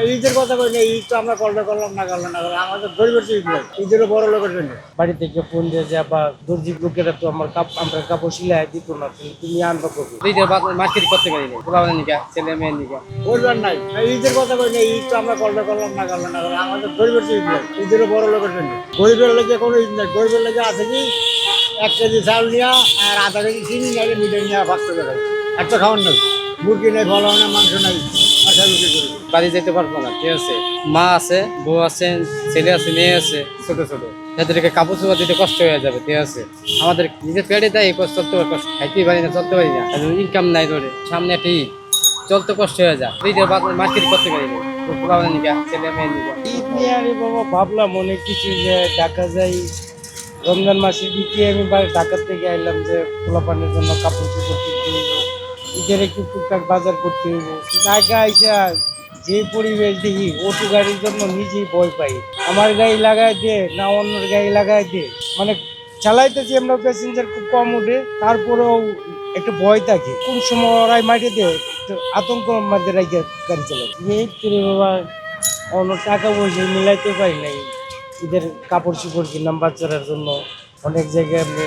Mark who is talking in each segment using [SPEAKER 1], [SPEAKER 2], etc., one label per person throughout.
[SPEAKER 1] ঈদের কথা কই না, ঈদ তো আমরা করলে করলাম, না করলে না করলাম, আমাদের গরিবের তো ঈদ নাই, ঈদেরও বড় লোকের জন্য। বাড়ি থেকে ফোন দিয়ে যা বা দর্জি লোকেরা তো আমরা কাপড় সিলাই দিত না, তুমি আনবা করবো
[SPEAKER 2] ঈদের মার্কেট করতে পারি না, পোলা নিকা ছেলে মেয়ের নিকা
[SPEAKER 1] বলবেন নাই। ঈদের কথা কই না, ঈদ তো আমরা করলে করলাম, না করলে না করলাম, আমাদের গরিবের তো ঈদ নাই, ঈদেরও বড় লোকের জন্য। গরিবের লেগে কোনো ঈদ নাই, গরিবের লেগে আছে কি 1 কেজি চাল নিয়া আর আধা কেজি চিনি নিয়ে মিটে নিয়ে ভাত করে খাই, একটা খাওয়ার নাই, মুরগি নেই, ভালো না, মাংস নাই, আশা বিক্রি করি।
[SPEAKER 2] বাড়ি যেতে পারবো না, ঠিক আছে। মা আছে, বউ আছে, ছেলে আছে, মেয়ে আছে, ছোট ছোট, যাদেরকে কাপড় চোপড় দিতে কষ্ট হয়ে যাবে, ঠিক আছে। আমাদের নিজের পেটে দেয় কষ্ট, চলতে কষ্ট, খাইতেই পারি না, চলতে পারি না, ইনকাম নাই ধরে, সামনে একটা ঈদ, চলতে কষ্ট হয়ে যায়, ঈদের মার্কেট করতে পারি না, পোলা নিকা ছেলে মেয়ের নিকা।
[SPEAKER 1] ঈদ নিয়ে আরে বাবা ভাবলাম অনেক কিছু, যে ঢাকা যাই রমজান মাসে দিকে আমি ঢাকা থেকে আইলাম যে পোলাপানের জন্য কাপড় চোপড় কিনতে হইব, ঈদের একটু টুকটাক বাজার করতে হইব। ঢাকা আইসা যে পরিবেশ দেখি, অটো গাড়ির জন্য নিজেই ভয় পাই, আমার গাড়ি লাগাই দে না অন্যের গাড়ি লাগাই দে, মানে চালাইতেছি আমরা, প্যাসেঞ্জার খুব কম উঠে, তারপরেও একটা ভয় থাকে কোন সময় ওরাই মাইটে দেয়, আতঙ্ক মধ্যে রেখে গাড়ি চালাই। এই করে বাবা অন্য টাকা পয়সা মিলাইতে পারি নাই, ঈদের কাপড় চোপড় কিনলাম বাচ্চাদের জন্য। অনেক জায়গায় আমি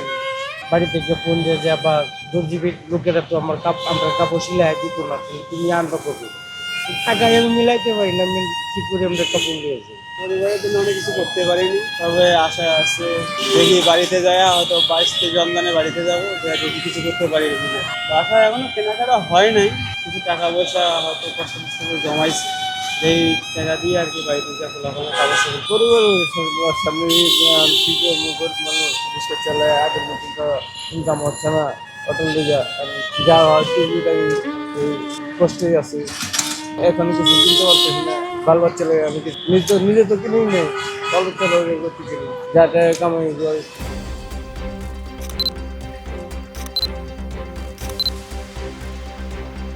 [SPEAKER 1] বাড়ি থেকে ফোন দিয়ে যা বা দর্জি লোকেরা তো আমরা কাপড় সিলাই দিত না, তুমি আনবা করবো, টাকায় আমি মিলাইতে পারি না, আমি কি করে আমরা কাপড় নিয়েছি।
[SPEAKER 3] পরিবারের জন্য অনেক কিছু করতে পারিনি, তবে আশা আছে দেখি বাড়িতে যায়, হয়তো 22 রমজানে বাড়িতে যাবো, দেখি কিছু করতে পারি কিনা। বাসায় এখনো কেনাকাটা হয় নাই, কিছু টাকা পয়সা হয়তো কষ্ট করে জমাইছি, এই টাকা দিয়ে আর কি বাড়িতে যা ফলাফল কাগজ
[SPEAKER 1] পরিবার সামনে কি করবো, গরিব মানুষ বিস্কুট চালায়, আগের মতন তো ইনকাম হচ্ছে না, অটল দিকে যা হয় টিভিটাই কষ্টই আছে, এখন কিছু কিনতে পারতেছি না, বাল বাচ্চা লাগে আমি নিজে তো কিনেই নেই, বাল বাচ্চা লাগে করতে কিনি, যা টাকা কামাই